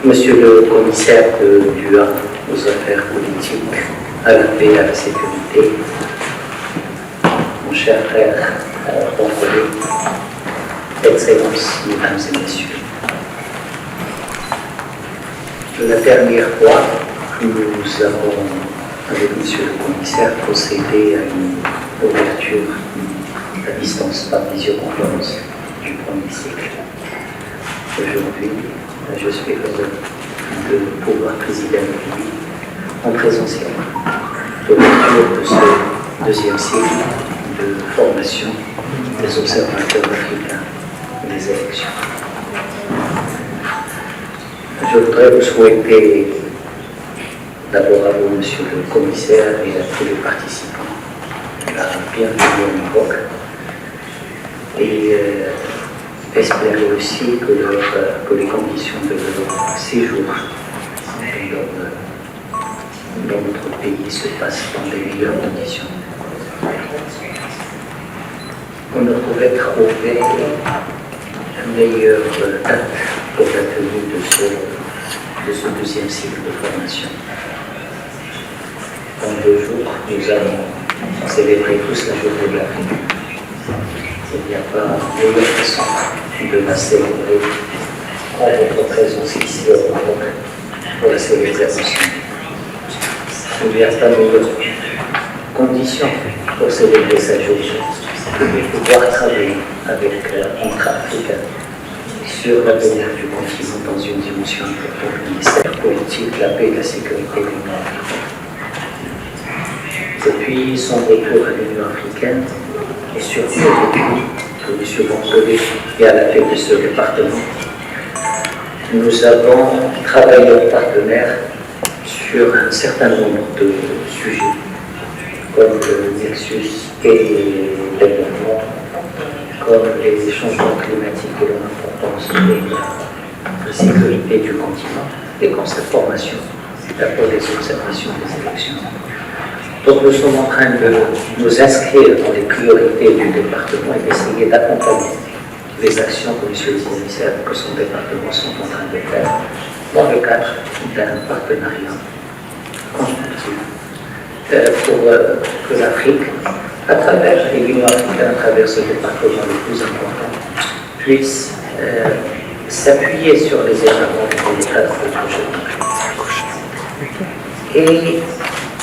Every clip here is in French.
Monsieur le commissaire du A aux affaires politiques, à la paix et à la sécurité, mon cher frère Bonfolé, Excellences, Mesdames et Messieurs. La dernière fois, nous avons, avec Monsieur le commissaire, procédé à une ouverture à distance par visioconférence du premier cycle. Aujourd'hui, je suis heureux de pouvoir présider avec lui en présentiel l'ouverture de ce deuxième cycle de formation des observateurs africains des élections. Je voudrais vous souhaiter d'abord à vous, Monsieur le commissaire, et à tous les participants, la bienvenue au Maroc. Et espérer aussi que les conditions de leur séjour dans notre pays se passent dans les meilleures conditions. On ne pouvait trouver une meilleure date pour la tenue de ce deuxième cycle de formation. Dans 2 jours, nous allons célébrer tous la journée de l'Afrique. Il n'y a pas meilleure façon de la célébrer en votre présence ici au Maroc pour la célébration. Il n'y a pas meilleure condition pour célébrer cette journée que de pouvoir travailler entre Africains sur l'avenir du continent dans une dimension importante du ministère politique, la paix et la sécurité de l'Union africaine. Depuis son retour à l'Union africaine, et surtout depuis que M. Bonfolé est à la tête de ce département, nous avons travaillé en partenaire sur un certain nombre de sujets, comme le nexus et le développement, comme les changements climatiques et leur importance et la sécurité du continent, et comme cette formation, d'abord les observations des élections. Donc nous sommes en train de nous inscrire dans les priorités du département et d'essayer d'accompagner les actions que M. le commissaire, que son département sont en train de faire dans le cadre d'un partenariat constructif pour que l'Afrique, à travers l'Union africaine, à travers ce département le plus important, puisse s'appuyer sur les événements dans le cadre de ce projet.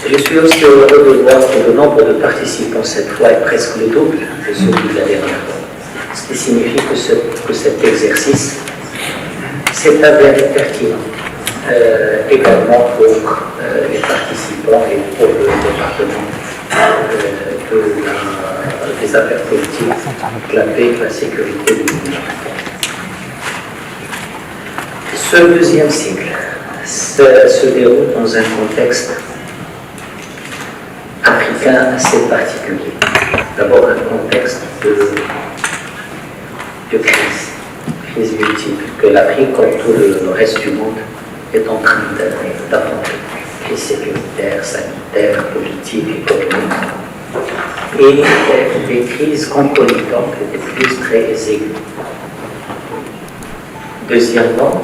Et je suis aussi heureux de voir que le nombre de participants cette fois est presque le double de celui de la dernière fois. Ce qui signifie que cet exercice s'est avéré pertinent également pour les participants et pour le département des affaires politiques, la paix et la sécurité de l'Union. Ce deuxième cycle se déroule dans un contexte africain assez particulier. D'abord un contexte de crise multiple, que l'Afrique, comme tout le reste du monde, est en train d'affronter. Crise sécuritaire, sanitaire, politique, économique. Et des crises concomitantes, des crises très aiguës. Deuxièmement,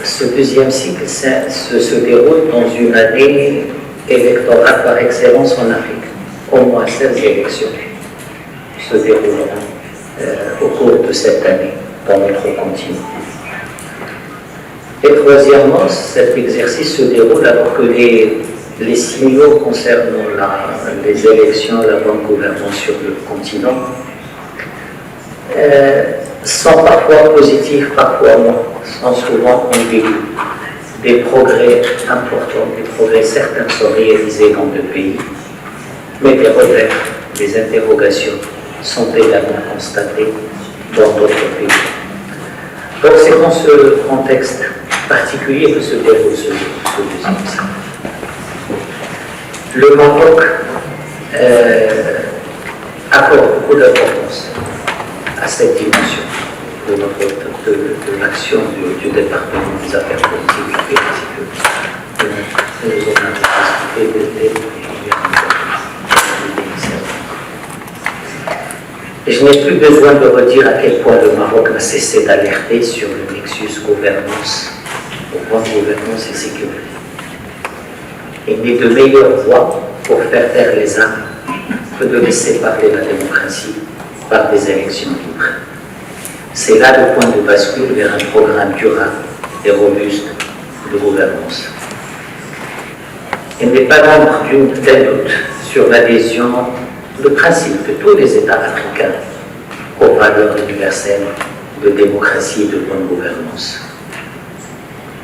ce deuxième cycle se déroule dans une année électorale par excellence en Afrique. Au moins 16 élections se dérouleront au cours de cette année dans notre continent. Et troisièmement, cet exercice se déroule alors que les signaux concernant les élections, la bonne gouvernance sur le continent sont parfois positifs, parfois non, sont souvent ambigus. Des progrès importants, des progrès certains sont réalisés dans le pays, mais des revers, des interrogations sont également constatées dans d'autres pays. Donc c'est dans ce contexte particulier que se déroule ce deuxième cycle. Le Maroc accorde beaucoup d'importance à cette dimension de l'action du département des affaires politiques et de la sécurité. Nous avons discuté et je n'ai plus besoin de redire à quel point le Maroc n'a cessé d'alerter sur le nexus gouvernance pour bonne gouvernance et sécurité. Il n'est de meilleure voie pour faire taire les armes que de laisser parler la démocratie par des élections libres. C'est là le point de bascule vers un programme durable et robuste de gouvernance. Il n'est pas l'ombre d'un doute sur l'adhésion de principe de tous les États africains aux valeurs universelles de démocratie et de bonne gouvernance.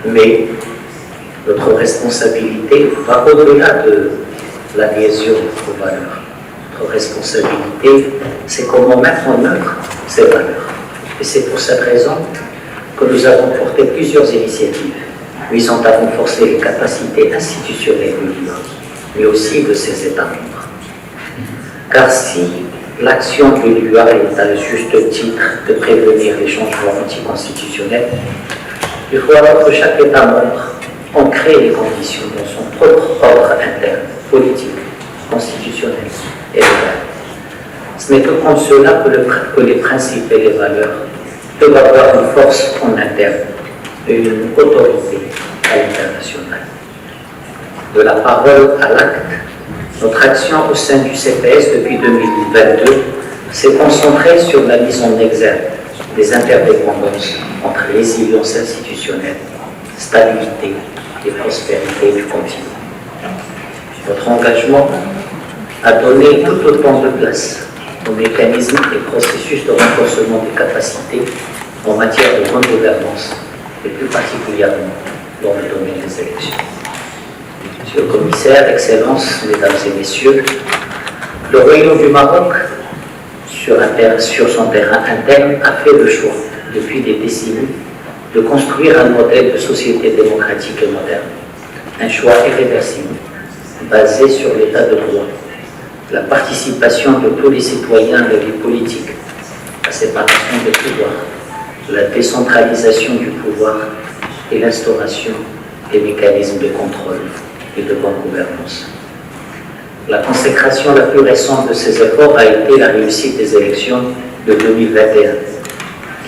Mais notre responsabilité va au-delà de l'adhésion aux valeurs. Notre responsabilité, c'est comment mettre en œuvre ces valeurs. Et c'est pour cette raison que nous avons porté plusieurs initiatives visant à renforcer les capacités institutionnelles de l'UA, mais aussi de ses États membres. Car si l'action de l'UA est à juste titre de prévenir les changements anticonstitutionnels, il faut alors que chaque État membre en crée les conditions dans son propre ordre interne, politique, constitutionnel et légal. Ce n'est que comme cela que les principes et les valeurs peuvent avoir une force en interne et une autorité à l'international. De la parole à l'acte, notre action au sein du CPS depuis 2022 s'est concentrée sur la mise en exergue des interdépendances entre résilience institutionnelle, stabilité et prospérité du continent. Notre engagement a donné tout autant de place aux mécanismes et processus de renforcement des capacités en matière de bonne gouvernance et plus particulièrement dans le domaine des élections. Monsieur le commissaire, Excellences, Mesdames et Messieurs, le Royaume du Maroc, sur son terrain interne, a fait le choix, depuis des décennies, de construire un modèle de société démocratique et moderne. Un choix irréversible, basé sur l'état de droit, la participation de tous les citoyens à la vie politique, la séparation des pouvoirs, la décentralisation du pouvoir et l'instauration des mécanismes de contrôle et de bonne gouvernance. La consécration la plus récente de ces efforts a été la réussite des élections de 2021,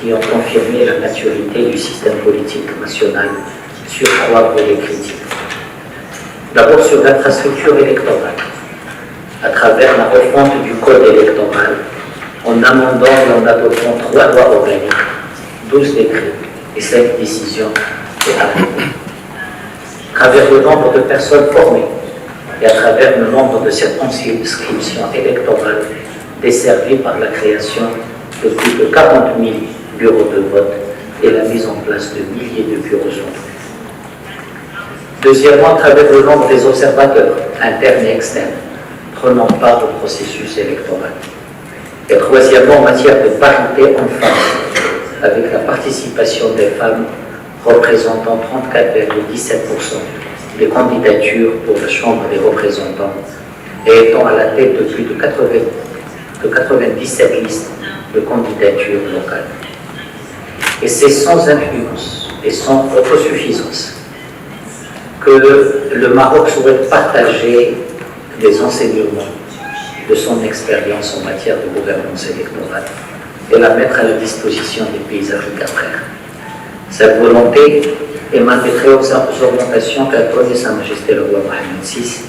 qui ont confirmé la maturité du système politique national sur 3 volets critiques. D'abord sur l'infrastructure électorale, à travers la refonte du code électoral, en amendant et en adoptant 3 lois organiques, 12 décrets et 5 décisions et arrêtés. À travers le nombre de personnes formées et à travers le nombre de circonscriptions électorales desservies par la création de plus de 40 000 bureaux de vote et la mise en place de milliers de bureaux centraux. Deuxièmement, à travers le nombre des observateurs internes et externes prenant part au processus électoral. Et troisièmement, en matière de parité homme-femme, avec la participation des femmes représentant 34,17% des candidatures pour la Chambre des représentants et étant à la tête de plus de 97 listes de candidatures locales. Et c'est sans influence et sans autosuffisance que le Maroc souhaite partager des enseignements de son expérience en matière de gouvernance électorale et la mettre à la disposition des pays africains frères. Cette volonté émane des très hautes orientations qu'a donné Sa Majesté le roi Mohamed VI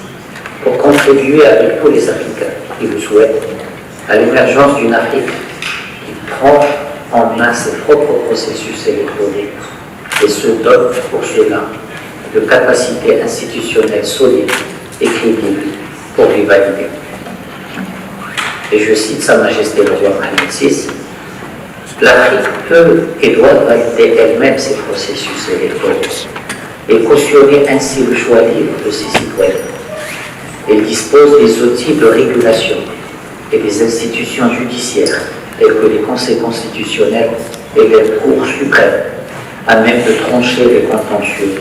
pour contribuer avec tous les Africains qui le souhaitent à l'émergence d'une Afrique qui prend en main ses propres processus électoraux et se dote pour cela de capacités institutionnelles solides et crédibles pour les valider. Et je cite Sa Majesté le roi Mohamed VI, l'Afrique peut et doit valider elle-même ses processus électoraux et cautionner ainsi le choix libre de ses citoyens. Elle dispose des outils de régulation et des institutions judiciaires telles que les conseils constitutionnels et les cours suprêmes à même de trancher les contentieux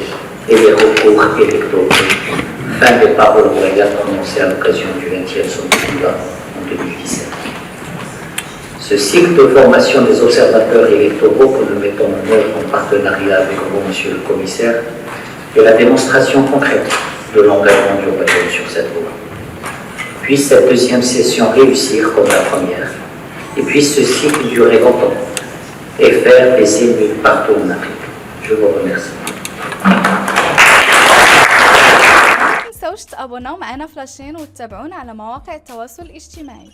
et les recours électoraux. Fin des paroles royales prononcées à l'occasion du 20e sommet du Ghana en 2017. Ce cycle de formation des observateurs électoraux que nous mettons en œuvre en partenariat avec vous, Monsieur le Commissaire, est la démonstration concrète de l'engagement du royaume sur cette voie. Puisse cette deuxième session réussir comme la première, et puisse ce cycle durer longtemps et faire des émules partout en Afrique. Je vous remercie. تنسوش تابوناو معنا فلاشين وتتابعونا على مواقع التواصل الاجتماعي.